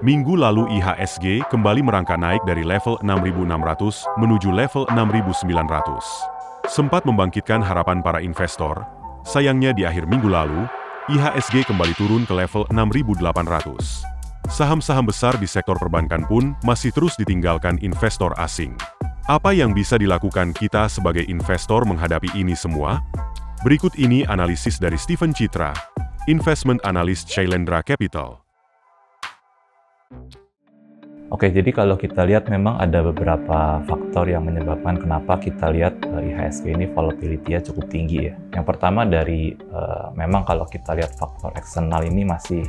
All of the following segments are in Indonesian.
Minggu lalu IHSG kembali merangkak naik dari level 6.600 menuju level 6.900. Sempat membangkitkan harapan para investor, sayangnya di akhir minggu lalu, IHSG kembali turun ke level 6.800. Saham-saham besar di sektor perbankan pun masih terus ditinggalkan investor asing. Apa yang bisa dilakukan kita sebagai investor menghadapi ini semua? Berikut ini analisis dari Stephen Citra, Investment Analyst Shailendra Capital. Oke, jadi kalau kita lihat memang ada beberapa faktor yang menyebabkan kenapa kita lihat IHSG ini volatility-nya cukup tinggi ya. Yang pertama dari memang kalau kita lihat faktor eksternal ini masih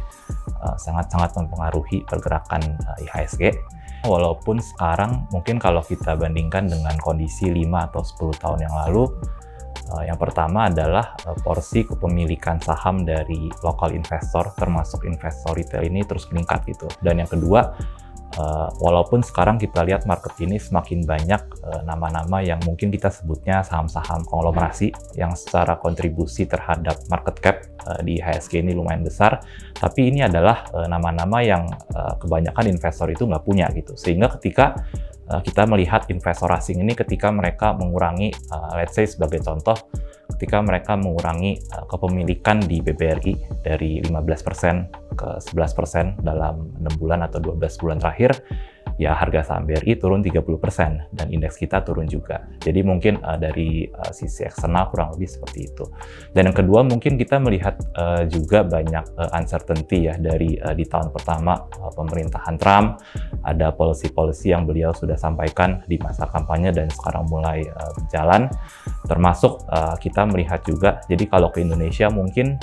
sangat-sangat mempengaruhi pergerakan IHSG. Walaupun sekarang mungkin kalau kita bandingkan dengan kondisi 5 atau 10 tahun yang lalu, yang pertama adalah porsi kepemilikan saham dari lokal investor termasuk investor retail ini terus meningkat gitu. Dan yang kedua, walaupun sekarang kita lihat market ini semakin banyak nama-nama yang mungkin kita sebutnya saham-saham konglomerasi yang secara kontribusi terhadap market cap di IHSG ini lumayan besar, tapi ini adalah nama-nama yang kebanyakan investor itu nggak punya gitu. Sehingga ketika kita melihat investor asing ini ketika mereka mengurangi, let's say sebagai contoh, ketika mereka mengurangi kepemilikan di BBRI dari 15% ke 11% dalam 6 bulan atau 12 bulan terakhir, ya harga saham BRI turun 30% dan indeks kita turun juga. Jadi mungkin dari sisi eksternal kurang lebih seperti itu. Dan yang kedua mungkin kita melihat juga banyak uncertainty ya dari di tahun pertama pemerintahan Trump, ada policy-policy yang beliau sudah sampaikan di masa kampanye dan sekarang mulai berjalan. Termasuk kita melihat juga, jadi kalau ke Indonesia mungkin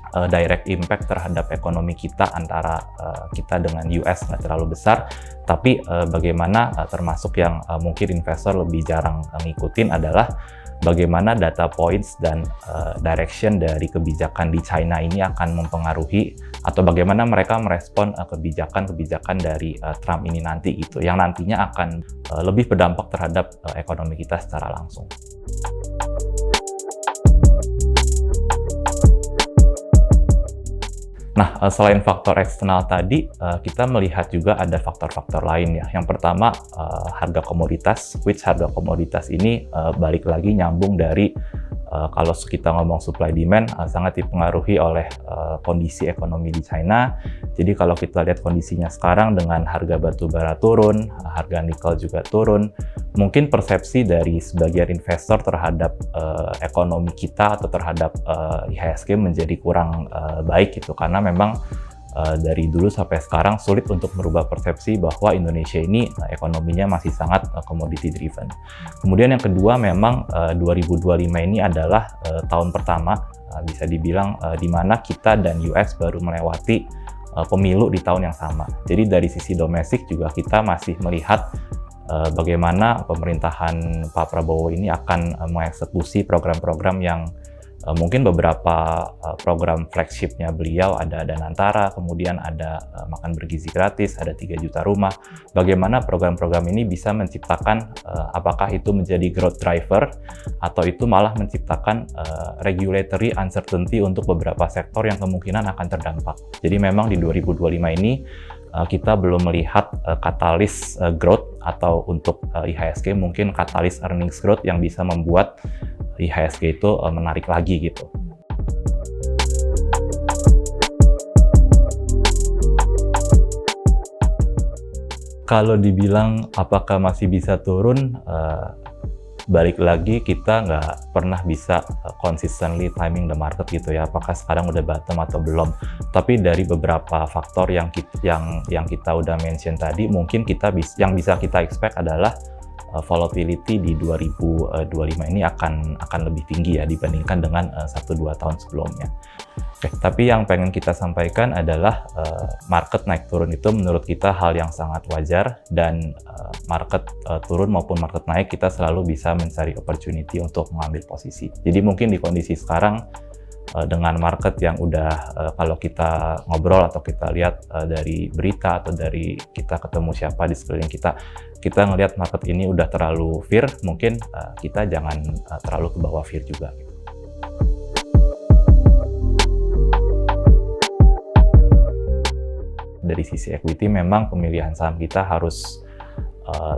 direct impact terhadap ekonomi kita antara kita dengan US nggak terlalu besar, tapi bagaimana termasuk yang mungkin investor lebih jarang ngikutin adalah bagaimana data points dan direction dari kebijakan di China ini akan mempengaruhi atau bagaimana mereka merespon kebijakan-kebijakan dari Trump ini nanti gitu, yang nantinya akan lebih berdampak terhadap ekonomi kita secara langsung. Nah, selain faktor eksternal tadi, kita melihat juga ada faktor-faktor lain ya. Yang pertama, harga komoditas, which harga komoditas ini balik lagi nyambung dari kalau kita ngomong supply demand sangat dipengaruhi oleh kondisi ekonomi di China. Jadi kalau kita lihat kondisinya sekarang dengan harga batu bara turun, harga nikel juga turun, mungkin persepsi dari sebagian investor terhadap ekonomi kita atau terhadap IHSG menjadi kurang baik gitu, karena memang dari dulu sampai sekarang sulit untuk merubah persepsi bahwa Indonesia ini ekonominya masih sangat commodity driven. Kemudian yang kedua memang 2025 ini adalah tahun pertama bisa dibilang di mana kita dan US baru melewati pemilu di tahun yang sama. Jadi dari sisi domestik juga kita masih melihat bagaimana pemerintahan Pak Prabowo ini akan mengeksekusi program-program yang mungkin beberapa program flagshipnya beliau, ada Danantara, kemudian ada makan bergizi gratis, ada 3 juta rumah. Bagaimana program-program ini bisa menciptakan, apakah itu menjadi growth driver, atau itu malah menciptakan regulatory uncertainty untuk beberapa sektor yang kemungkinan akan terdampak. Jadi memang di 2025 ini kita belum melihat katalis growth atau untuk IHSG mungkin katalis earnings growth yang bisa membuat IHSG itu menarik lagi gitu. Kalau dibilang apakah masih bisa turun, balik lagi kita nggak pernah bisa consistently timing the market gitu ya, apakah sekarang udah bottom atau belum. Tapi dari beberapa faktor yang kita udah mention tadi, mungkin yang bisa kita expect adalah volatility di 2025 ini akan lebih tinggi ya dibandingkan dengan 1-2 tahun sebelumnya. Oke, tapi yang pengen kita sampaikan adalah market naik turun itu menurut kita hal yang sangat wajar, dan market turun maupun market naik kita selalu bisa mencari opportunity untuk mengambil posisi. Jadi mungkin di kondisi sekarang dengan market yang udah kalau kita ngobrol atau kita lihat dari berita atau dari kita ketemu siapa di sekeliling kita ngelihat market ini udah terlalu fear, mungkin kita jangan terlalu ke bawah fear juga. dari sisi equity memang pemilihan saham kita harus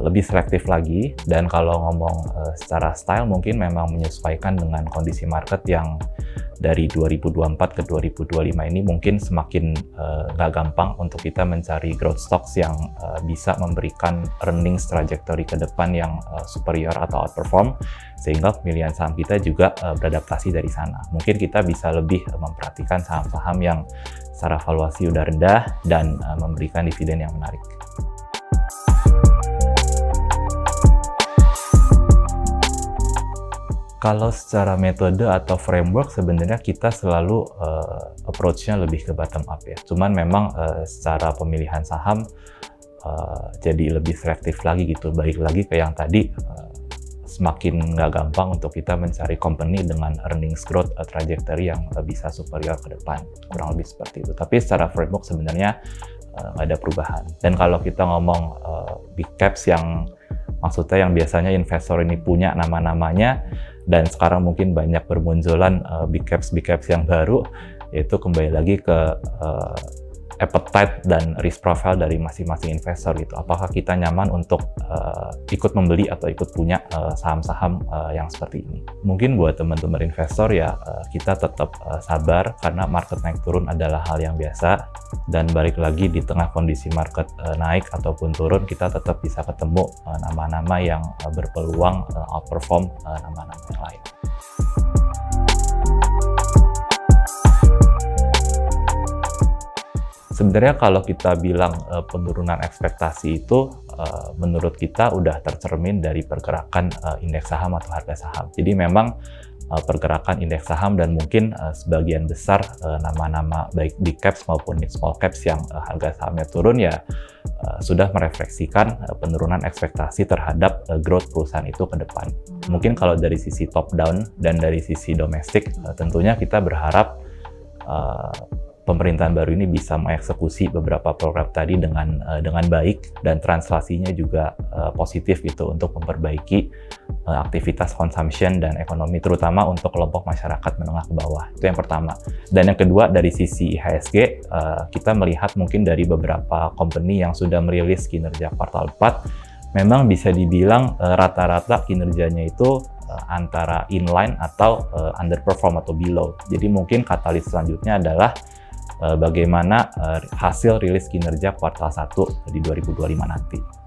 lebih selektif lagi, dan kalau ngomong secara style mungkin memang menyesuaikan dengan kondisi market yang dari 2024 ke 2025 ini mungkin semakin nggak gampang untuk kita mencari growth stocks yang bisa memberikan earnings trajectory ke depan yang superior atau outperform, sehingga pemilihan saham kita juga beradaptasi dari sana. Mungkin kita bisa lebih memperhatikan saham-saham yang secara valuasi udah rendah dan memberikan dividen yang menarik. Kalau secara metode atau framework sebenarnya kita selalu approach-nya lebih ke bottom up ya. Cuman memang secara pemilihan saham jadi lebih selektif lagi gitu. Balik lagi ke yang tadi, semakin nggak gampang untuk kita mencari company dengan earnings growth trajectory yang bisa superior ke depan. Kurang lebih seperti itu. Tapi secara framework sebenarnya nggak ada perubahan. Dan kalau kita ngomong big caps yang maksudnya yang biasanya investor ini punya nama-namanya, dan sekarang mungkin banyak bermunculan big caps yang baru, yaitu kembali lagi ke appetite dan risk profile dari masing-masing investor gitu. Apakah kita nyaman untuk ikut membeli atau ikut punya saham-saham yang seperti ini. Mungkin buat teman-teman investor ya kita tetap sabar, karena market naik turun adalah hal yang biasa, dan balik lagi di tengah kondisi market naik ataupun turun, kita tetap bisa ketemu nama-nama yang berpeluang outperform nama-nama yang lain. Sebenarnya kalau kita bilang penurunan ekspektasi itu menurut kita udah tercermin dari pergerakan indeks saham atau harga saham. Jadi memang pergerakan indeks saham dan mungkin sebagian besar nama-nama baik big caps maupun mid small caps yang harga sahamnya turun ya sudah merefleksikan penurunan ekspektasi terhadap growth perusahaan itu ke depan. Mungkin kalau dari sisi top down dan dari sisi domestik tentunya kita berharap pemerintahan baru ini bisa mengeksekusi beberapa program tadi dengan baik, dan translasinya juga positif gitu untuk memperbaiki aktivitas consumption dan ekonomi, terutama untuk kelompok masyarakat menengah ke bawah. Itu yang pertama. Dan yang kedua, dari sisi IHSG kita melihat mungkin dari beberapa company yang sudah merilis kinerja kuartal 4, memang bisa dibilang rata-rata kinerjanya itu antara inline atau underperform atau below. Jadi mungkin katalis selanjutnya adalah bagaimana hasil rilis kinerja kuartal 1 di 2025 nanti.